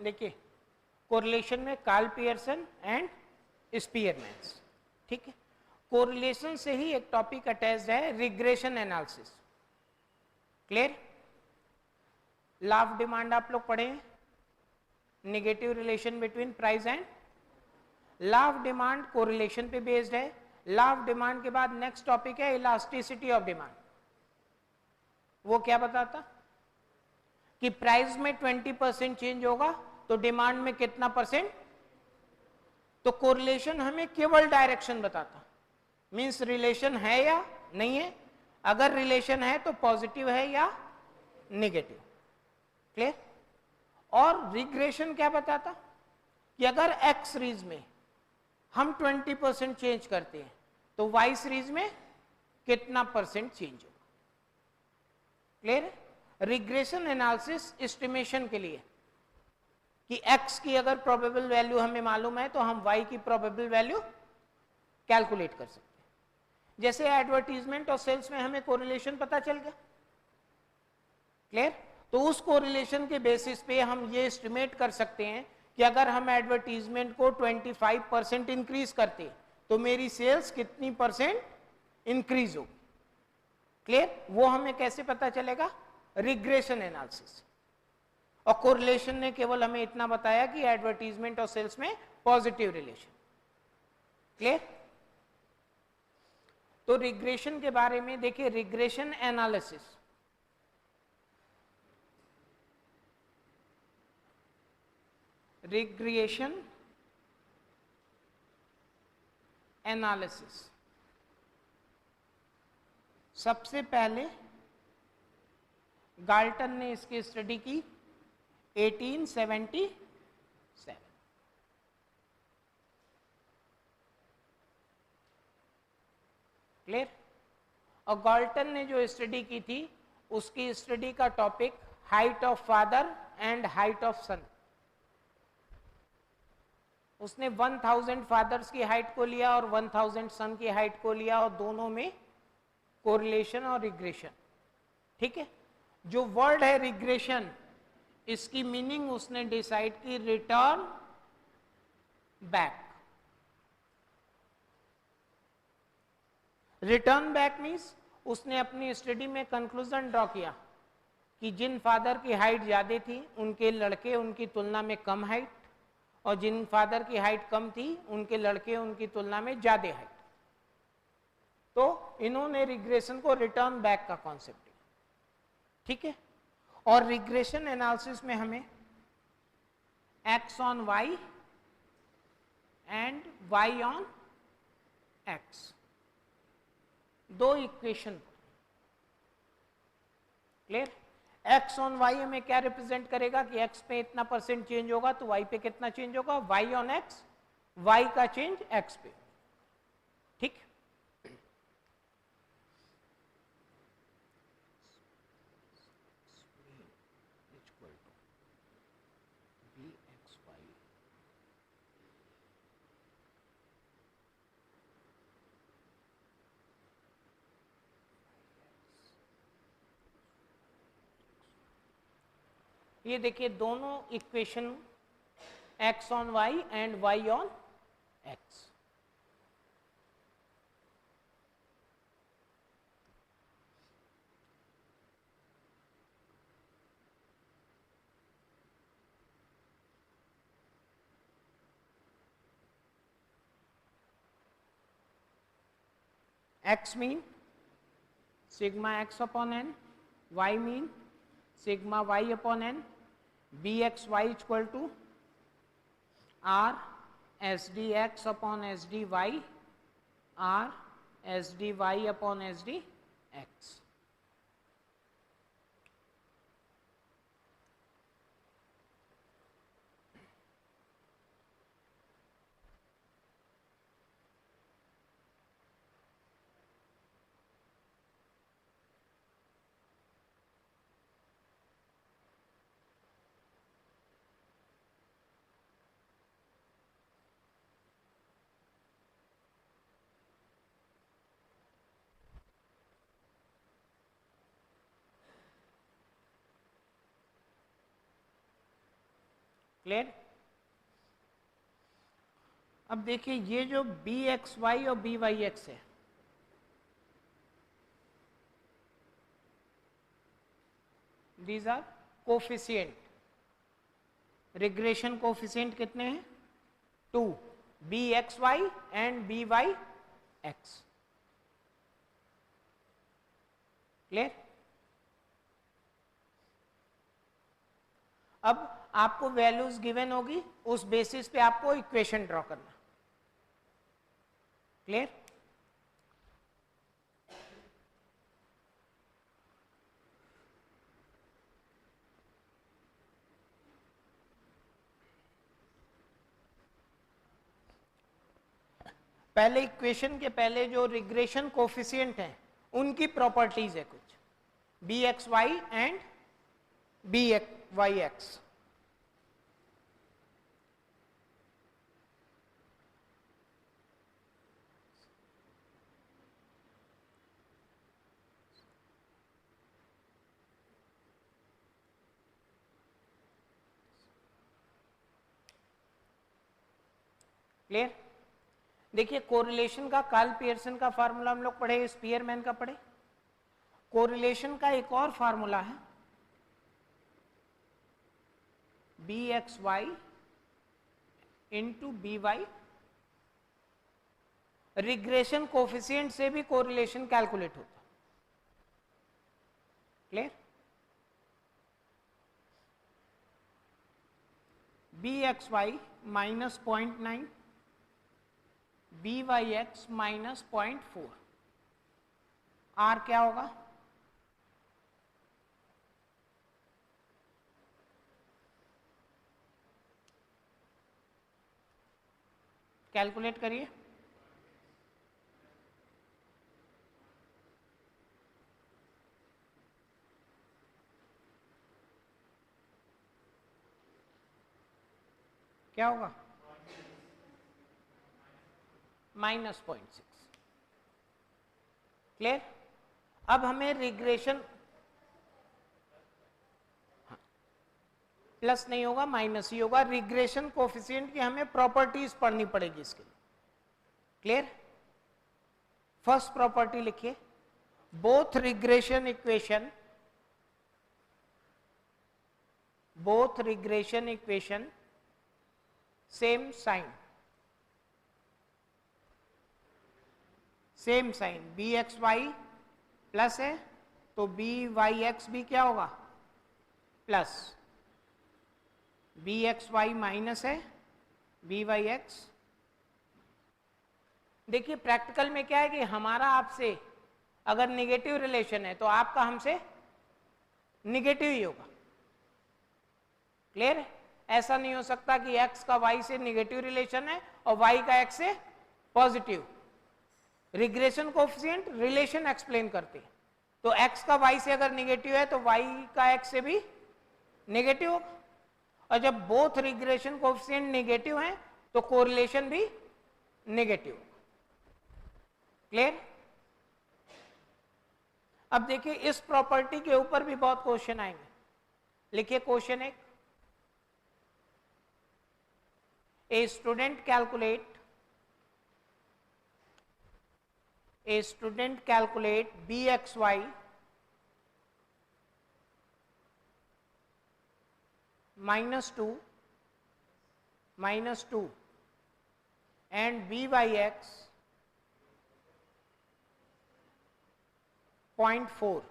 देखिए कोरिलेशन में Karl Pearson and स्पीयरमैन्स, ठीक है। कोरिलेशन से ही एक टॉपिक अटैच्ड है regression analysis, clear. Law of demand आप लोग पढ़े हैं, negative relation between price and, law of demand correlation पे बेस्ड है। लॉ ऑफ डिमांड के बाद नेक्स्ट टॉपिक है इलास्टिसिटी ऑफ डिमांड। वो क्या बताता कि प्राइस में 20% चेंज होगा तो डिमांड में कितना परसेंट। तो कोरिलेशन हमें केवल डायरेक्शन बताता, मींस रिलेशन है या नहीं है, अगर रिलेशन है तो पॉजिटिव है या नेगेटिव, क्लियर। और रिग्रेशन क्या बताता कि अगर एक्स सीरीज में हम 20% चेंज करते हैं तो वाई सीरीज में कितना परसेंट चेंज होगा, क्लियर। रिग्रेशन एनालिसिस एस्टिमेशन के लिए कि x की अगर प्रोबेबल वैल्यू हमें मालूम है तो हम y की प्रोबेबल वैल्यू कैलकुलेट कर सकते हैं। जैसे एडवर्टीजमेंट और सेल्स में हमें कोरिलेशन पता चल गया, क्लियर। तो उस कोरिलेशन के बेसिस पे हम ये एस्टिमेट कर सकते हैं कि अगर हम एडवर्टीजमेंट को 25% इंक्रीज करते तो मेरी सेल्स कितनी परसेंट इंक्रीज होगी, क्लियर। वो हमें कैसे पता चलेगा, रिग्रेशन एनालिसिस। और कोरिलेशन ने केवल हमें इतना बताया कि एडवर्टीजमेंट और सेल्स में पॉजिटिव रिलेशन, क्लियर। तो रिग्रेशन के बारे में देखिए, रिग्रेशन एनालिसिस रिग्रेशन एनालिसिस सबसे पहले गाल्टन ने इसकी स्टडी की 1877, क्लियर। और गाल्टन ने जो स्टडी की थी उसकी स्टडी का topic height of father and height of son. उसने 1000 फादर्स की हाइट को लिया और 1000 सन की हाइट को लिया और दोनों में कोरिलेशन और रिग्रेशन, ठीक है। जो वर्ड है रिग्रेशन, इसकी मीनिंग उसने डिसाइड की return back. Return back means उसने अपनी स्टडी में कंक्लूजन ड्रॉ किया कि जिन फादर की हाइट ज्यादा थी उनके लड़के उनकी तुलना में कम हाइट, और जिन फादर की हाइट कम थी उनके लड़के उनकी तुलना में ज्यादा हाइट। तो इन्होंने रिग्रेशन को रिटर्न बैक का कॉन्सेप्ट दिया, ठीक है। और रिग्रेशन एनालिसिस में हमें x on y and y on x दो equation, clear. x on y हमें क्या रिप्रेजेंट करेगा कि x पे इतना परसेंट चेंज होगा तो y पे कितना चेंज होगा, y ऑन x, y का चेंज x पे, ठीक। ये देखिए दोनों equation x on y and y on x। x mean sigma x upon n, y mean sigma y upon n, bxy equal to r s dx upon s dy, r s dy upon s dx। Clear? अब देखिए ये जो B x Y और B Y X है, these are coefficient, regression coefficient कितने हैं? 2, B x Y and B Y X. Clear? अब आपको वैल्यूज गिवन होगी, उस बेसिस पे आपको इक्वेशन ड्रॉ करना। क्लियर? पहले इक्वेशन के पहले जो रिग्रेशन कोफिशिएंट हैं उनकी प्रॉपर्टीज है कुछ, B x Y and B Y X. Clear? देखिए कोरिलेशन का कार्ल पियर्सन का फार्मूला हम लोग पढ़े, स्पीयरमैन का पढ़े। कोरिलेशन का एक और फार्मूला है B x Y into B Y. Regression coefficient से भी कोरिलेशन कैलकुलेट होता। Clear? B x Y minus 0.9, B Y X minus 0.4, R क्या होगा? कैलकुलेट करिए। क्या होगा? माइनस 0.6। क्लियर? अब हमें रिग्रेशन, प्लस नहीं होगा माइनस ही होगा। रिग्रेशन कोफिशिएंट की हमें प्रॉपर्टीज पढ़नी पड़ेगी इसके लिए। क्लियर? फर्स्ट प्रॉपर्टी लिखिए, both regression equation same sign, same sign. B x Y plus है तो बी वाई एक्स भी क्या होगा? Plus. B x Y minus है, बी वाई एक्स। देखिए प्रैक्टिकल में क्या है कि हमारा आपसे अगर निगेटिव रिलेशन है तो आपका हमसे निगेटिव ही होगा। क्लियर है? ऐसा नहीं हो सकता कि x का y से निगेटिव रिलेशन है और y का x से positive. Regression coefficient relation explain करते हैं, तो x का y से अगर निगेटिव है तो y का x से भी नेगेटिव होगा, और जब बोथ रिग्रेशन कोफिशिएंट नेगेटिव हैं तो कोरिलेशन भी नेगेटिव होगा। क्लियर? अब देखिए इस प्रॉपर्टी के ऊपर भी बहुत क्वेश्चन आएंगे। लिखिए क्वेश्चन एक, a student calculate bxy minus 2 and byx 0.4.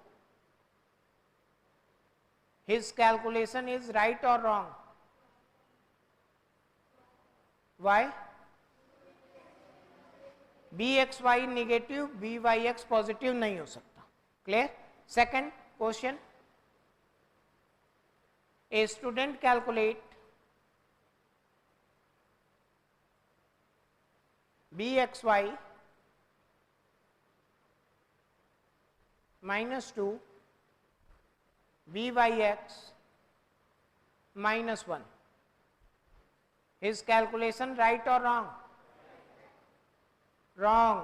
His calculation is right or wrong? Why? bxy negative, byx positive नहीं हो सकता। Clear? Second question, a student calculate bxy minus 2 byx minus 1. His calculation right or wrong? Wrong.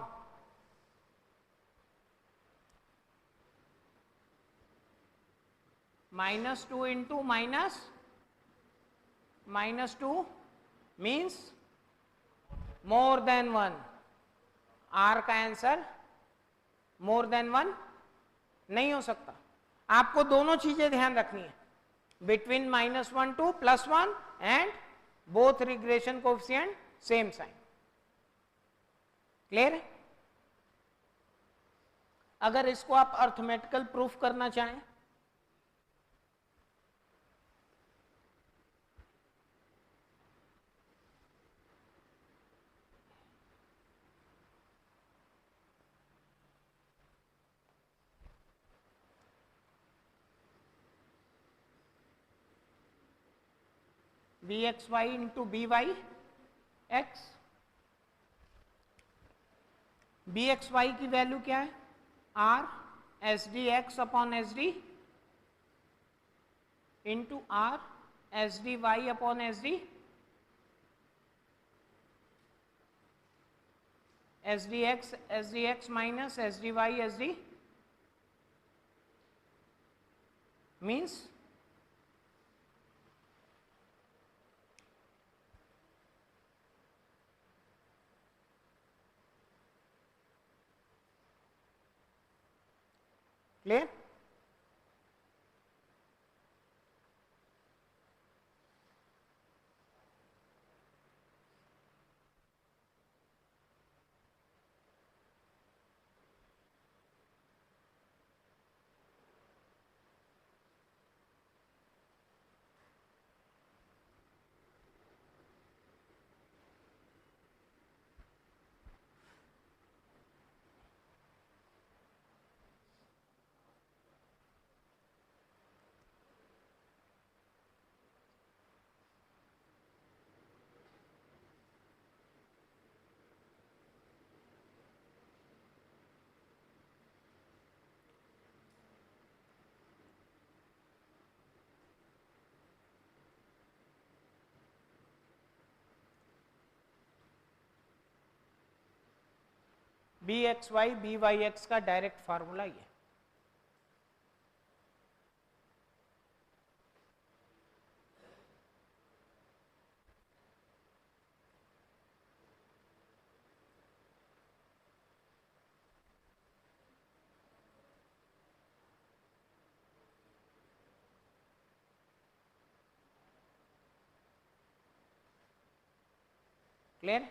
-2 into -1 -2 means more than 1। R का answer more than 1 नहीं हो सकता। आपको दोनों चीजें ध्यान रखनी है, between -1 to +1 and both regression coefficient same sign. Clear है? अगर इसको आप अर्थमेटिकल प्रूफ करना चाहें, bxy इंटू byx, bxy की वैल्यू क्या है? r S D x upon S D into R S D Y upon S D, S D X minus S D Y S D means clear? B x Y B Y X का direct formula ये। Clear?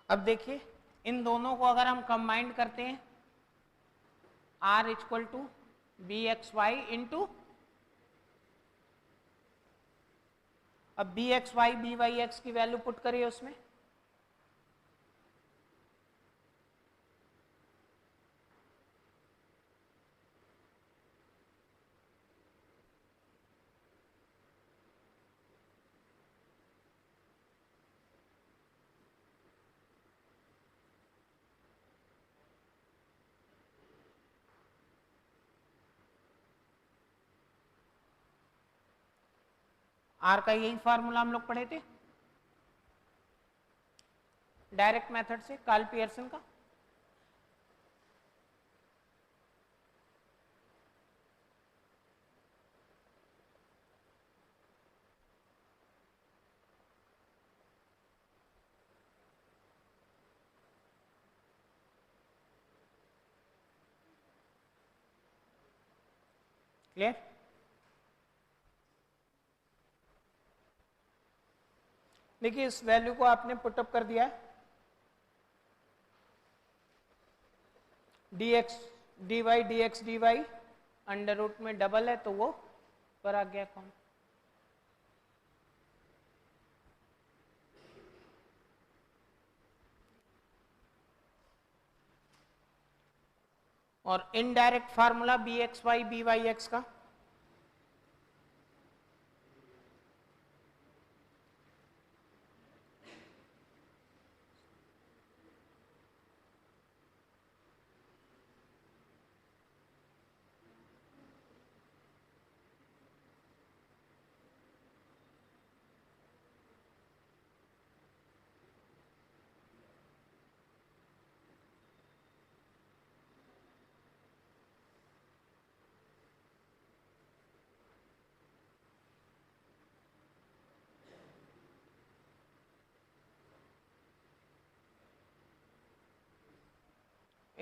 अब देखिए इन दोनों को अगर हम combined करते हैं, r equal to b x Y into, अब b x Y B Y x की वैल्यू पुट करिए उसमें, आर का यही फार्मूला हम लोग पढ़े थे डायरेक्ट मेथड से, कार्ल पियर्सन का। क्लियर? देखिए इस वैल्यू को आपने पुटअप कर दिया है, D x D Y under root में डबल है तो वो पर आ गया कौन, और indirect formula B x Y B Y X का,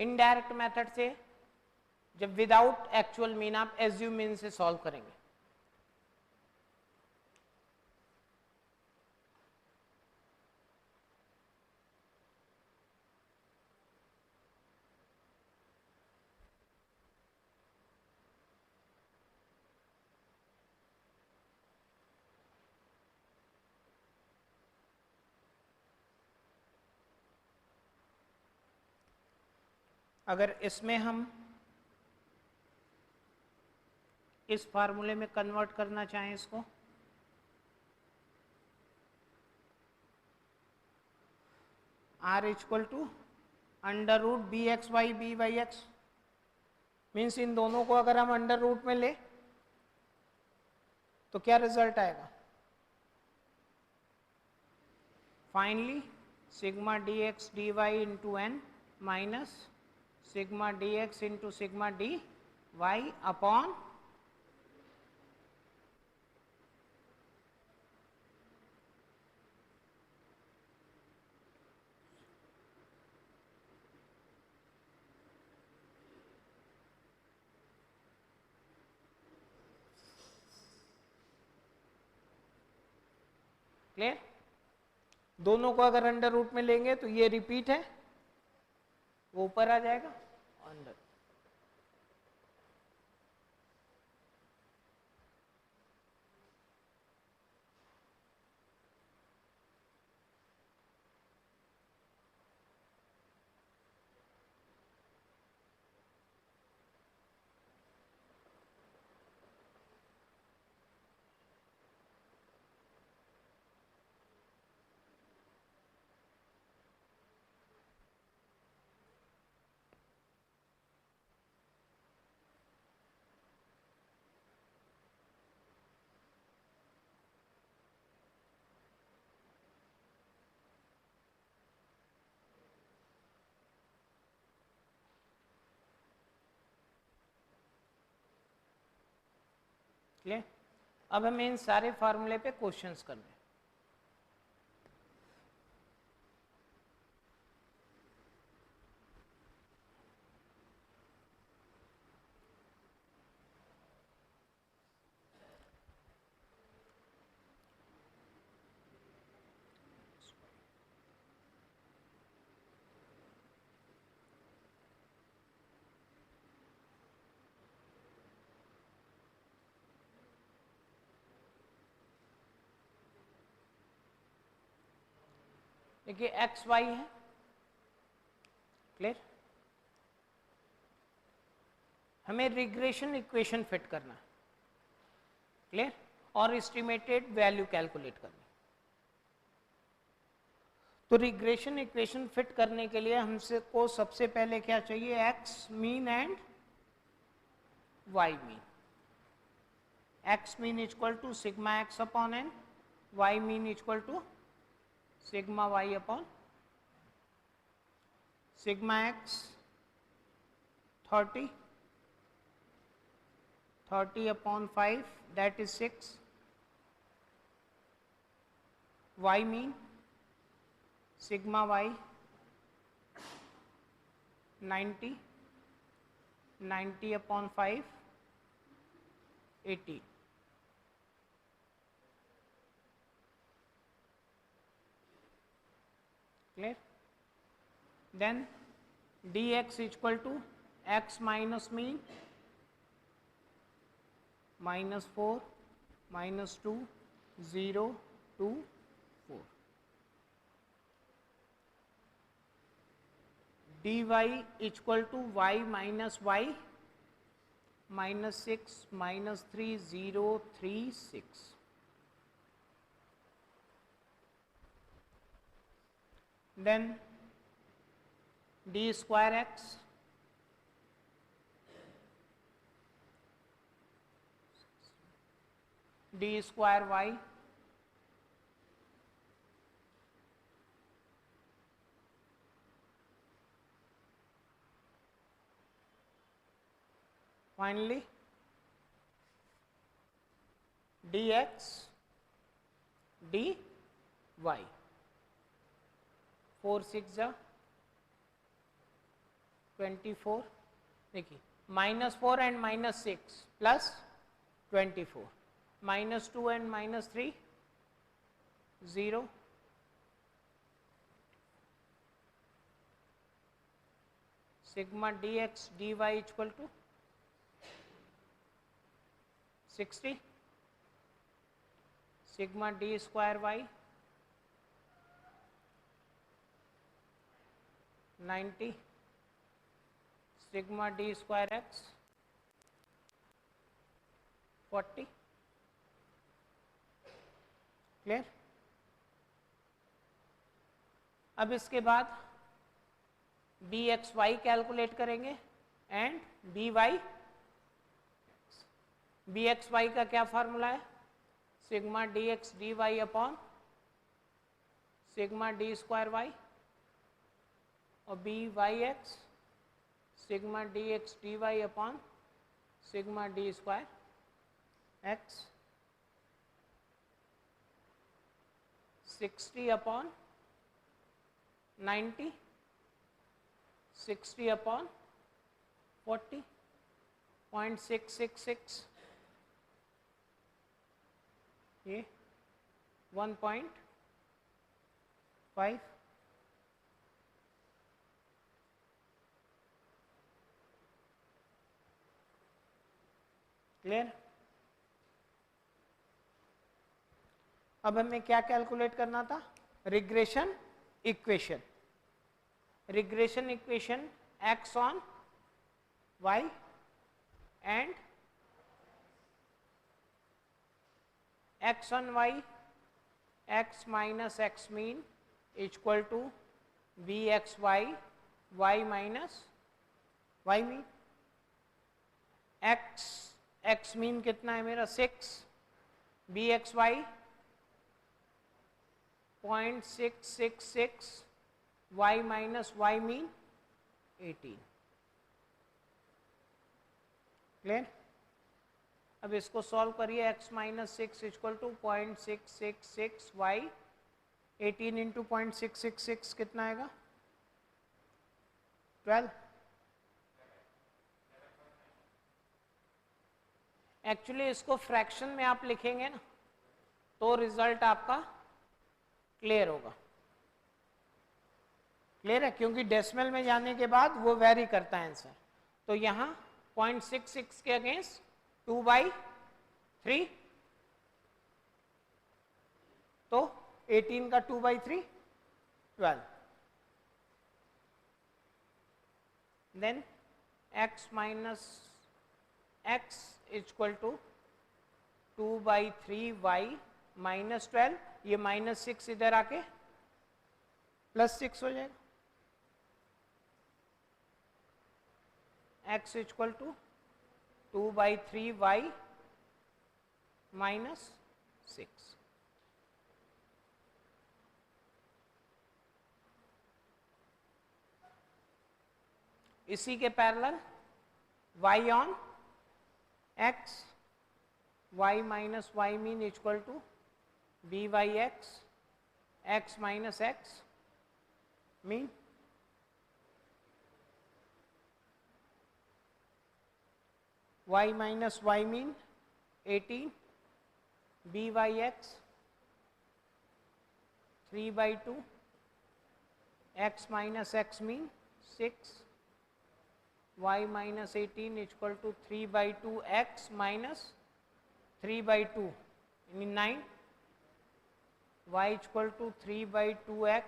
इनडायरेक्ट मेथड से, जब विदाउट एक्चुअल मीन आप एज्यूम मीन से सॉल्व करेंगे। अगर इसमें हम इस फार्मूले में कन्वर्ट करना चाहें इसको, r equal to under root B x Y X, means इन दोनों को अगर हम अंडर रूट में ले तो क्या रिजल्ट आएगा? Finally sigma d x D y into n minus sigma d x into sigma d Y upon clear. दोनों को अगर अंडर रूट में लेंगे तो ये रिपीट है, वो ऊपर आ जाएगा अंडर। क्लियर। अब हमें इन सारे फार्मूले पे क्वेश्चंस करने हैं। देखिए एक्स वाई है, क्लियर। हमें रिग्रेशन इक्वेशन फिट करना है, क्लियर, और एस्टिमेटेड वैल्यू कैलकुलेट करनी। तो रिग्रेशन इक्वेशन फिट करने के लिए हमसे को सबसे पहले क्या चाहिए? X mean and y mean. X mean equal to sigma x upon n, y mean equal to sigma y upon sigma x 30 upon 5 that is 6, y mean sigma y 90 upon 5 80, clear। then dx equal to x minus mean -4 -2 0 2 4, dy equal to y minus y -6 -3 0 3 6, then d square x d square y finally dx dy 4 6 जा 24, देखिए -4 and -6 plus 24, -2 and -3 0, sigma dx dy equal to 60, sigma d square y 90, sigma d square x 40। Clear? अब इसके बाद b x y calculate करेंगे and B y. B x y का क्या formula है? Sigma d x D Y upon sigma d square y, और B Y x sigma d x D Y upon sigma d square x, 60 upon 90, 60 upon 40, 0.666, ये 1.5। Clear? अब हमें क्या calculate करना था? Regression equation. Regression equation x on y and x on y x minus x mean equal to vxy y minus y mean। x mean कितना है मेरा? 6, vxy 0.666, y minus y mean 18। Clear? अब इसको solve करिए। x minus 6 equal to 0.666 y, 18 into 0.666 कितना आएगा? 12। Actually इसको fraction में आप लिखेंगे ना तो रिजल्ट आपका क्लियर होगा। क्लियर है? क्योंकि डेसिमल में जाने के बाद वो वेरी करता है आंसर। तो यहाँ 0.66 के अगेंस्ट 2/3, तो 18 का 2/3 12। Then x minus x equal to 2/3y minus 12, ये -6 इधर आके +6 हो जाएगा। x equal to 2/3y minus 6। इसी के parallel y on x, y minus y mean equal to b y x minus x mean, y minus y mean 18, b y x 3/2, x minus x mean 6, y minus 18 equal to 3/2 x minus 3/2 mean 9, y equal to 3/2 x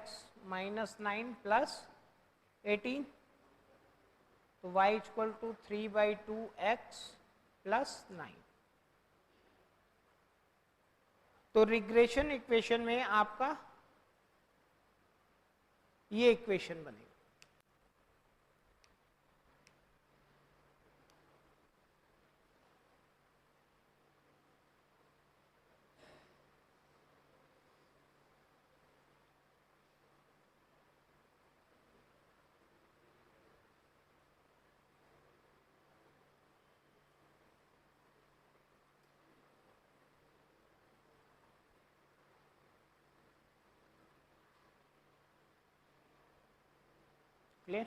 minus 9 plus 18, तो y equal to 3/2 x plus 9। तो regression equation में आपका ये equation बनेगा। Clear?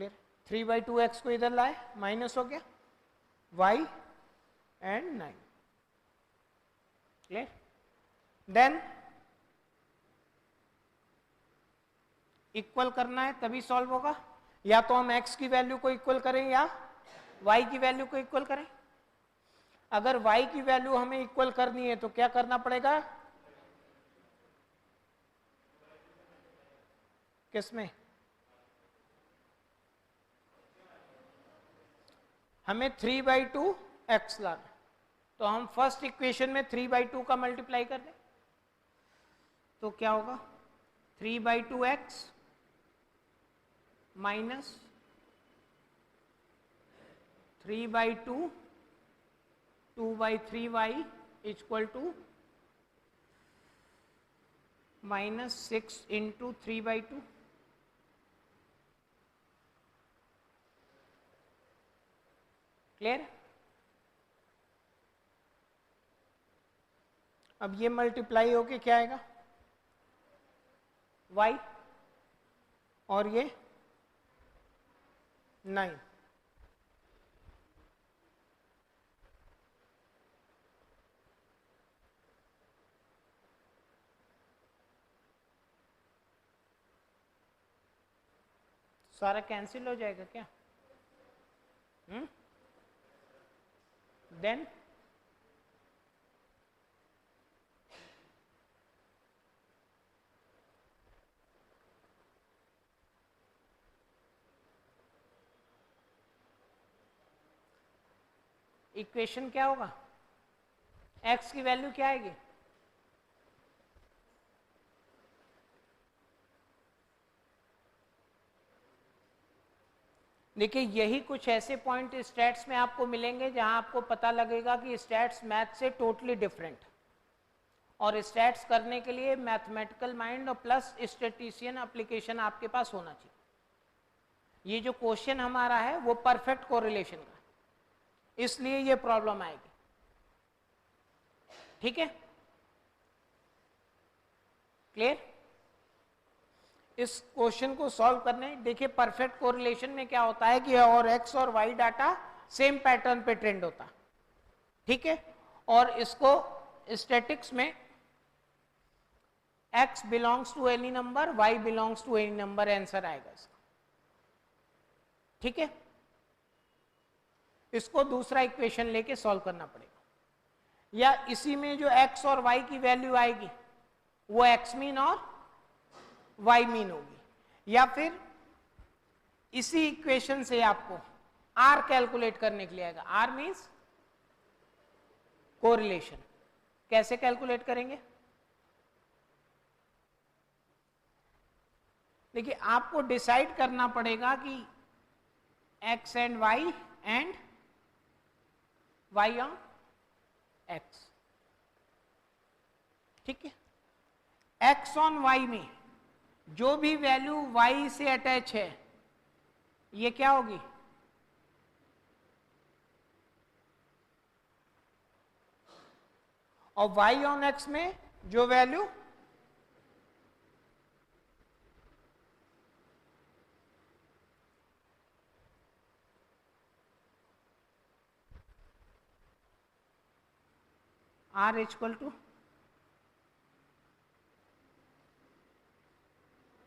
Clear. 3/2x को इधर लाए, minus हो गया, y and 9, clear. Than equal करना है तभी सॉल्व होगा, या तो हम x की वैल्यू को इक्वल करें या y की वैल्यू को इक्वल करें। अगर y की वैल्यू हमें इक्वल करनी है तो क्या करना पड़ेगा, किसमें, हमें 3/2x लाना, तो हम फर्स्ट इक्वेशन में 3/2 का मल्टीप्लाई कर दें, तो क्या होगा 3/2x minus 3/2 2/3y equal to minus 6 into 3/2, clear. अब ये मल्टीप्लाई होके क्या आएगा, y और ये 9, सारा कैंसिल हो जाएगा क्या, देन इक्वेशन क्या होगा, x की वैल्यू क्या आएगी, देखिए यही कुछ ऐसे पॉइंट स्टैट्स में आपको मिलेंगे जहां आपको पता लगेगा कि स्टैट्स मैथ से टोटली डिफरेंट, और स्टैट्स करने के लिए मैथमेटिकल माइंड और प्लस स्टैटिस्टिशियन एप्लीकेशन आपके पास होना चाहिए। ये जो क्वेश्चन हमारा है वो परफेक्ट कोरिलेशन का, इसलिए ये प्रॉब्लम आएगी, ठीक है, क्लियर। इस क्वेश्चन को सॉल्व करने, देखिए परफेक्ट कोरिलेशन में क्या होता है कि और x और y डाटा सेम पैटर्न पे ट्रेंड होता, ठीक है, और इसको स्टैटिक्स में x belongs to any number, y belongs to any number answer आएगा इसका, ठीक है। इसको दूसरा इक्वेशन लेके सॉल्व करना पड़ेगा, या इसी में जो x और y की वैल्यू आएगी वो x मीन और y मीन होगी, या फिर इसी इक्वेशन से आपको r कैलकुलेट करने के लिए आएगा, r मीन्स कोरिलेशन। कैसे कैलकुलेट करेंगे, देखिए आपको डिसाइड करना पड़ेगा कि x and y and y on x, ठीक है। x ऑन y में जो भी वैल्यू y से अटैच है ये क्या होगी, और y ऑन x में जो value r equal to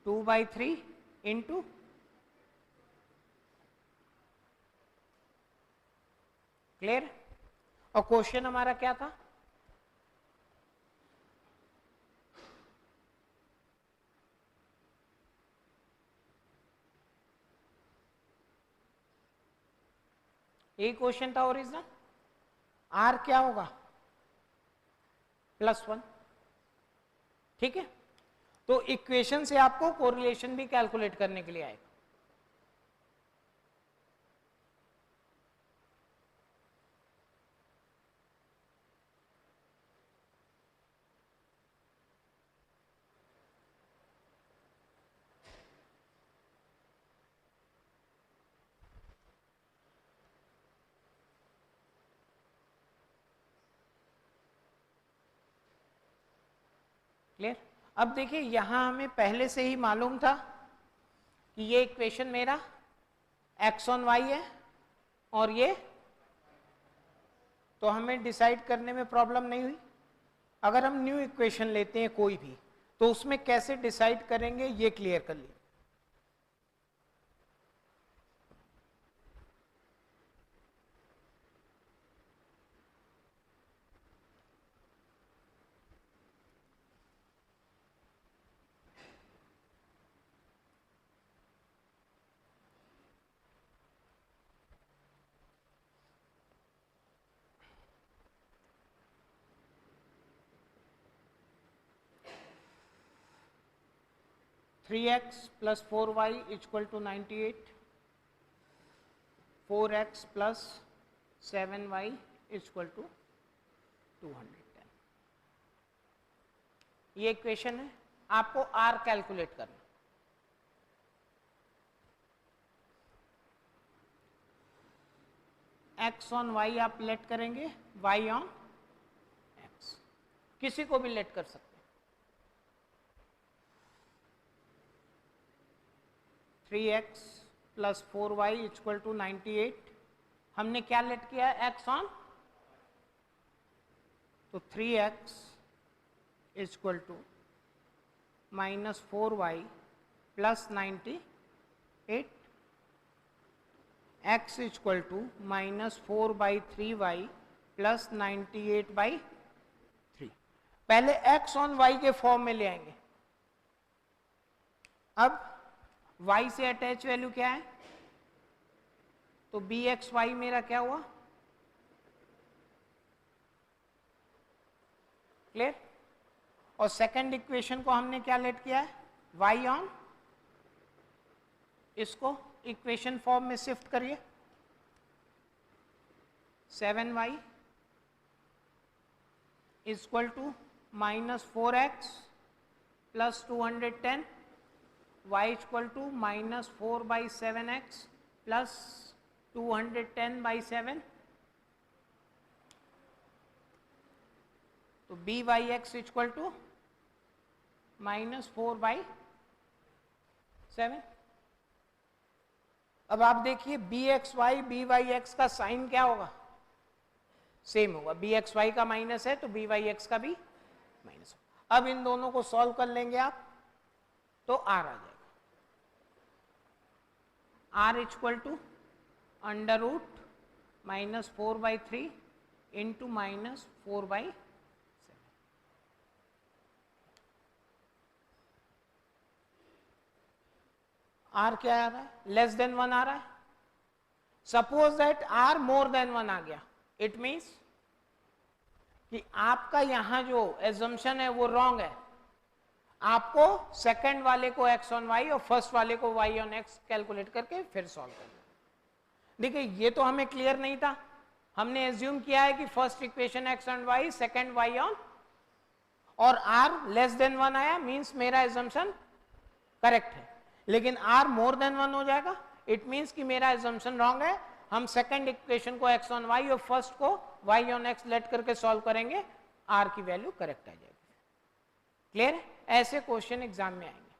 2/3 into clear. और क्वेश्चन हमारा क्या था, यही क्वेश्चन था ओरिजिनल, r क्या होगा +1, ठीक है। तो इक्वेशन से आपको कोरिलेशन भी कैलकुलेट करने के लिए आएगा, क्लियर। अब देखिए यहां हमें पहले से ही मालूम था कि ये इक्वेशन मेरा एक्स ऑन वाई है और ये, तो हमें डिसाइड करने में प्रॉब्लम नहीं हुई। अगर हम न्यू इक्वेशन लेते हैं कोई भी, तो उसमें कैसे डिसाइड करेंगे ये क्लियर कर लीजिए। Three x plus 4y equal to 98, 4x plus 7y equal to 210। ये इक्वेशन है। आपको r कैलकुलेट करना। x ऑन y आप लेट करेंगे, y ऑन x, किसी को भी लेट कर सकते हैं। 3x plus 4y equal to 98, हमने क्या लेट किया है, x ऑन, तो 3x equal to minus 4y plus 98, x equal to minus 4/3y plus 98/3। पहले x ऑन y के फॉर्म में ले आएंगे। अब y से अटैच वैल्यू क्या है, तो bxy मेरा क्या हुआ, क्लियर। और सेकंड इक्वेशन को हमने क्या लेट किया है, y ऑन, इसको इक्वेशन फॉर्म में शिफ्ट करिए। 7y equal to minus 4x plus 210, y equal to minus 4/7x plus 210/7, तो by(x) इक्वल टू माइनस 4/7। अब आप देखिए bxy by(x) का साइन क्या होगा, सेम होगा। bxy का माइनस है तो by(x) का भी माइनस होगा। अब इन दोनों को सॉल्व कर लेंगे आप, तो r आ जाएगा। r equal to under root minus 4/3 into minus 4/7। r क्या आ रहा है, लेस देन 1 आ रहा है। Suppose that r more than 1 आ गया, इट मीन्स कि आपका यहां जो एजम्पशन है वो रॉन्ग है। आपको सेकंड वाले को x ऑन y और फर्स्ट वाले को y ऑन x कैलकुलेट करके फिर सॉल्व करना। देखिए ये तो हमें क्लियर नहीं था, हमने एज्यूम किया है कि first equation x on y, second y on, और r लेस देन 1 आया, मींस मेरा एजम्पशन करेक्ट है। लेकिन r मोर देन 1 हो जाएगा, इट मींस कि मेरा एजम्पशन रॉन्ग है। हम सेकंड इक्वेशन को x ऑन y और फर्स्ट को y ऑन x लेट करके सॉल्व करेंगे, r की वैल्यू करेक्ट आ जाएगी। क्लियर है, ऐसे क्वेश्चन एग्जाम में आएंगे।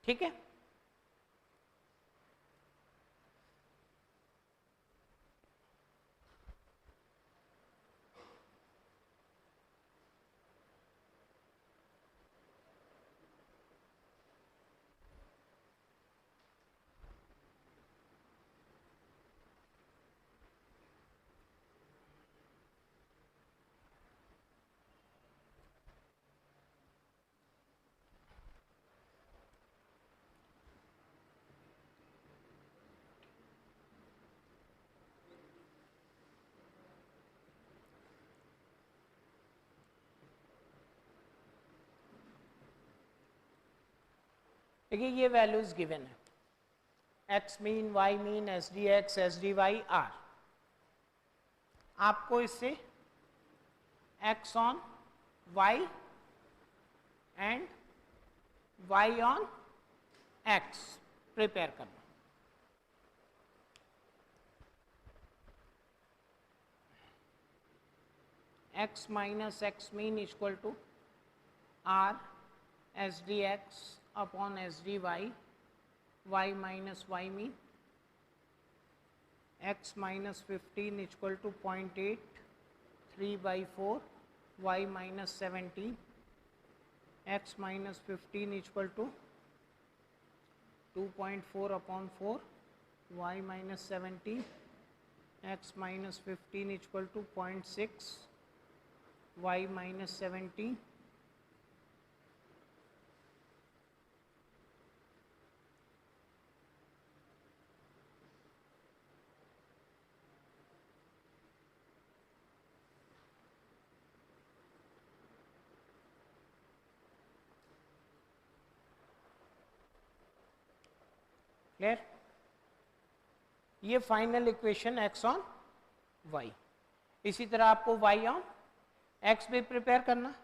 ठीक है, देखिए ये वैल्यूज गिवन है, x mean, y mean, s D x, s D y, r. आपको इससे x on y and y on x prepare करना। x minus x mean equal to r S D x upon S D y y minus y mean, x minus 15 equal to 0.8, 3 by 4, y minus 17, x minus 15 equal to 2.4 upon 4, y minus 17, x minus 15 equal to 0.6, y minus 17, clear. ये final equation x on y। इसी तरह आपको y on x भी prepare करना।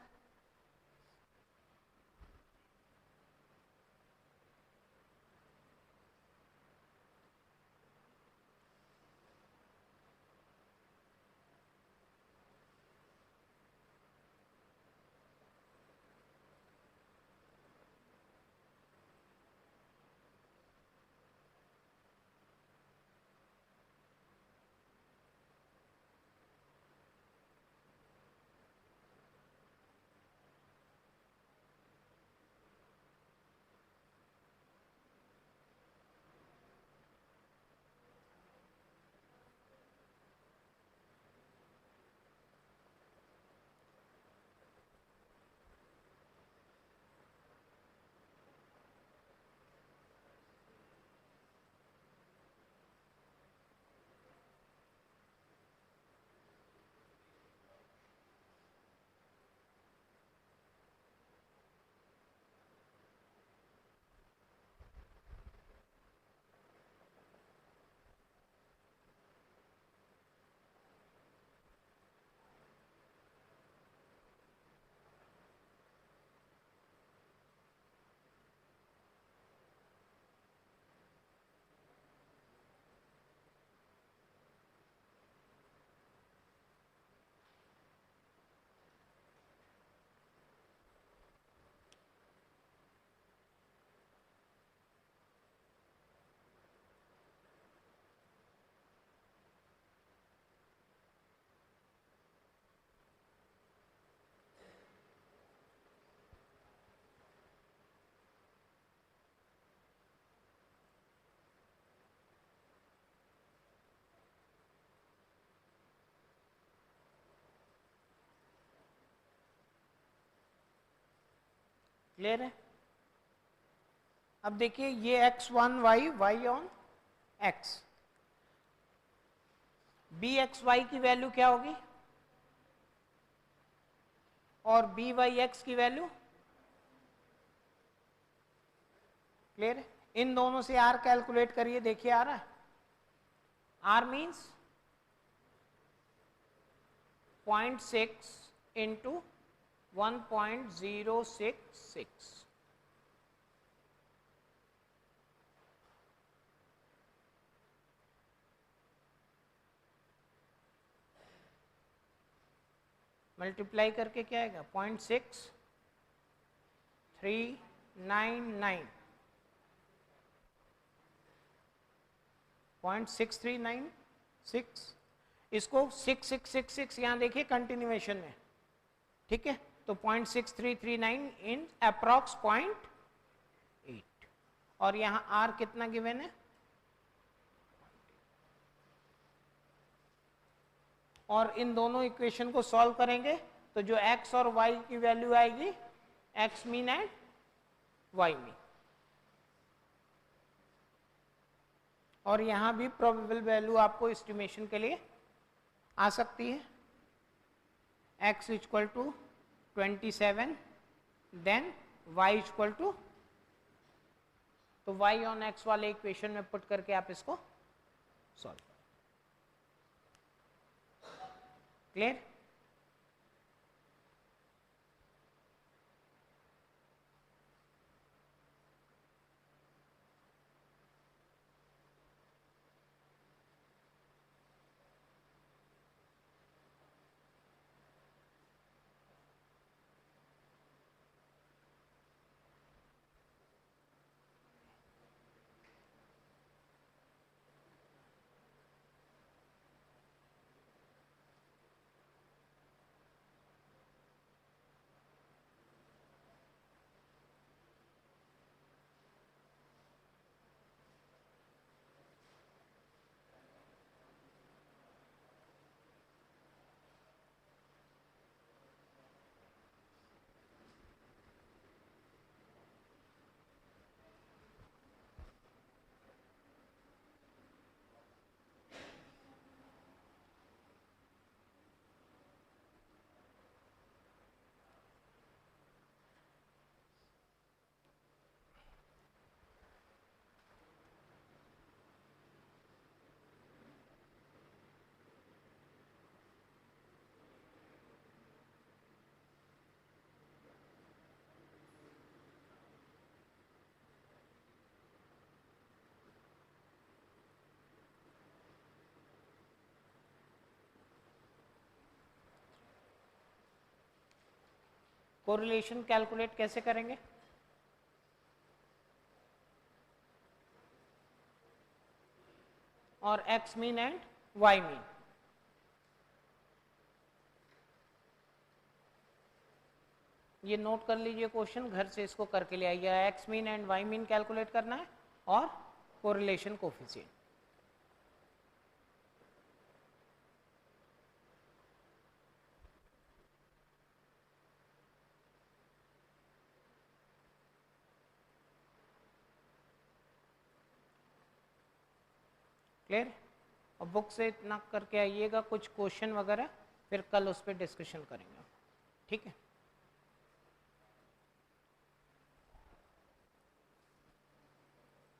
Clear है। अब देखिए ये x1 y, y on x, b x y की वैल्यू क्या होगी और बी वाई एक्स की वैल्यू, क्लियर है। इन दोनों से आर कैलकुलेट करिए, देखिए आ रहा है। आर मीन्स 0.6 इंटू 1.066, मल्टीप्लाई करके क्या आएगा 0.6399, 0.6396, इसको 6666 यहाँ देखिए कंटिन्यूएशन में, ठीक है। तो 0.6339 इन अप्रॉक्स 0.8, और यहाँ आर कितना गिवन है, और इन दोनों इक्वेशन को सॉल्व करेंगे तो जो x और y की वैल्यू आएगी, x mean and y mean, और यहाँ भी प्रोबेबल वैल्यू आपको एस्टिमेशन के लिए आ सकती है। x equal to 27, then y equal to, तो y ऑन x वाले इक्वेशन में पुट करके आप इसको सॉल्व करें। क्लियर। कोरिलेशन कैलकुलेट कैसे करेंगे? और x mean and y mean, ये नोट कर लीजिए क्वेश्चन, घर से इसको करके ले आइए। X mean and y mean calculate करना है और कोरिलेशन कोफिशिएंट। क्लियर? और बुक से इतना करके आइएगा, कुछ क्वेश्चन वगैरह फिर कल उस पर डिस्कशन करेंगे, ठीक है?